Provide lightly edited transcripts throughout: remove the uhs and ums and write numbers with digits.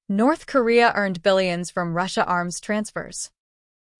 North Korea earned billions from Russia arms transfers.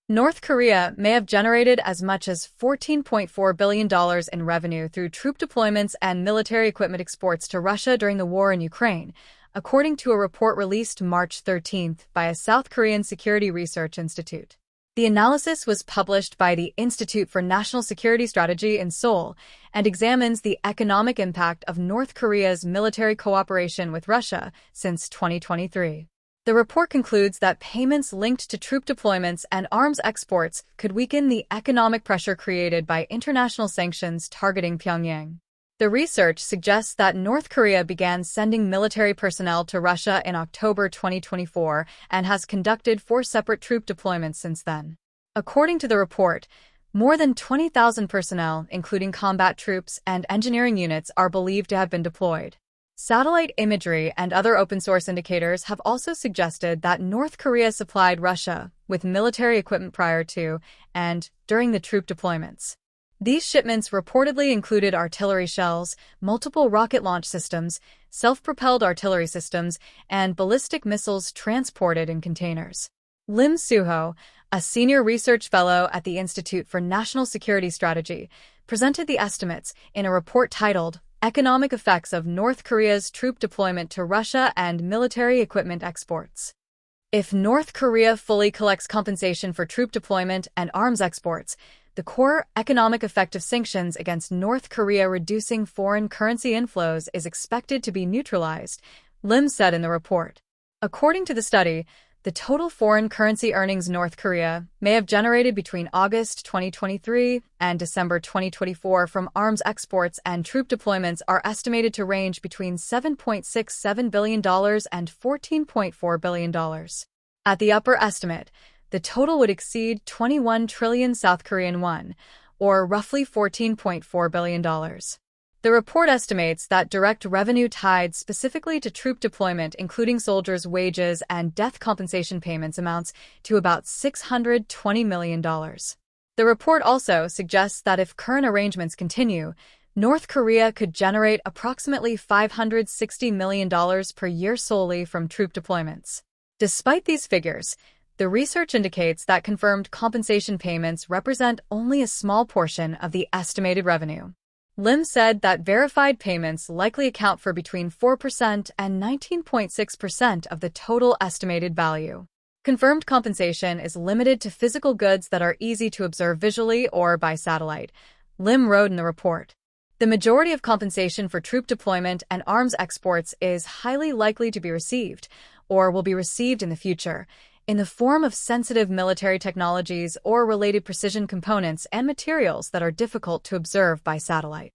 North Korea may have generated as much as $14.4 billion in revenue through troop deployments and military equipment exports to Russia during the war in Ukraine, according to a report released March 13 by a South Korean security research institute. The analysis was published by the Institute for National Security Strategy in Seoul and examines the economic impact of North Korea's military cooperation with Russia since 2023. The report concludes that payments linked to troop deployments and arms exports could weaken the economic pressure created by international sanctions targeting Pyongyang. The research suggests that North Korea began sending military personnel to Russia in October 2024 and has conducted 4 separate troop deployments since then. According to the report, more than 20,000 personnel, including combat troops and engineering units, are believed to have been deployed. Satellite imagery and other open-source indicators have also suggested that North Korea supplied Russia with military equipment prior to and during the troop deployments. These shipments reportedly included artillery shells, multiple rocket launch systems, self-propelled artillery systems, and ballistic missiles transported in containers. Lim Soo-ho, a senior research fellow at the Institute for National Security Strategy, presented the estimates in a report titled Economic Effects of North Korea's Troop Deployment to Russia and Military Equipment Exports. If North Korea fully collects compensation for troop deployment and arms exports, the core economic effect of sanctions against North Korea reducing foreign currency inflows is expected to be neutralized, Lim said in the report. According to the study, the total foreign currency earnings North Korea may have generated between August 2023 and December 2024 from arms exports and troop deployments are estimated to range between $7.67 billion and $14.4 billion. At the upper estimate, the total would exceed 21 trillion South Korean won, or roughly $14.4 billion. The report estimates that direct revenue tied specifically to troop deployment, including soldiers' wages and death compensation payments, amounts to about $620 million. The report also suggests that if current arrangements continue, North Korea could generate approximately $560 million per year solely from troop deployments. Despite these figures, the research indicates that confirmed compensation payments represent only a small portion of the estimated revenue. Lim said that verified payments likely account for between 4% and 19.6% of the total estimated value. Confirmed compensation is limited to physical goods that are easy to observe visually or by satellite, Lim wrote in the report. The majority of compensation for troop deployment and arms exports is highly likely to be received, or will be received in the future, in the form of sensitive military technologies or related precision components and materials that are difficult to observe by satellite.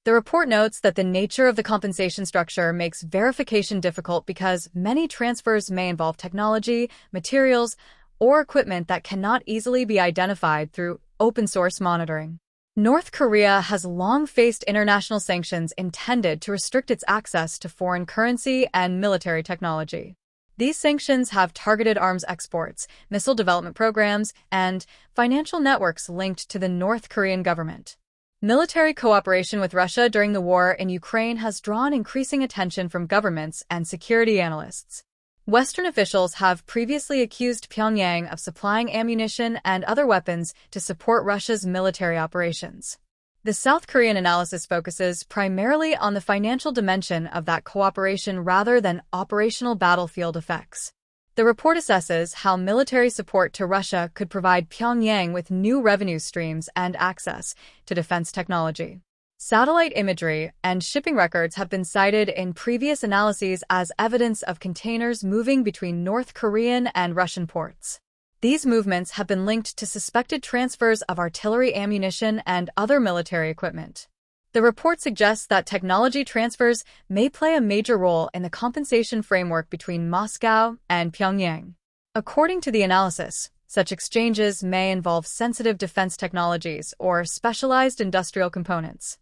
The report notes that the nature of the compensation structure makes verification difficult because many transfers may involve technology, materials, or equipment that cannot easily be identified through open-source monitoring. North Korea has long faced international sanctions intended to restrict its access to foreign currency and military technology. These sanctions have targeted arms exports, missile development programs, and financial networks linked to the North Korean government. Military cooperation with Russia during the war in Ukraine has drawn increasing attention from governments and security analysts. Western officials have previously accused Pyongyang of supplying ammunition and other weapons to support Russia's military operations. The South Korean analysis focuses primarily on the financial dimension of that cooperation rather than operational battlefield effects. The report assesses how military support to Russia could provide Pyongyang with new revenue streams and access to defense technology. Satellite imagery and shipping records have been cited in previous analyses as evidence of containers moving between North Korean and Russian ports. These movements have been linked to suspected transfers of artillery ammunition and other military equipment. The report suggests that technology transfers may play a major role in the compensation framework between Moscow and Pyongyang. According to the analysis, such exchanges may involve sensitive defense technologies or specialized industrial components.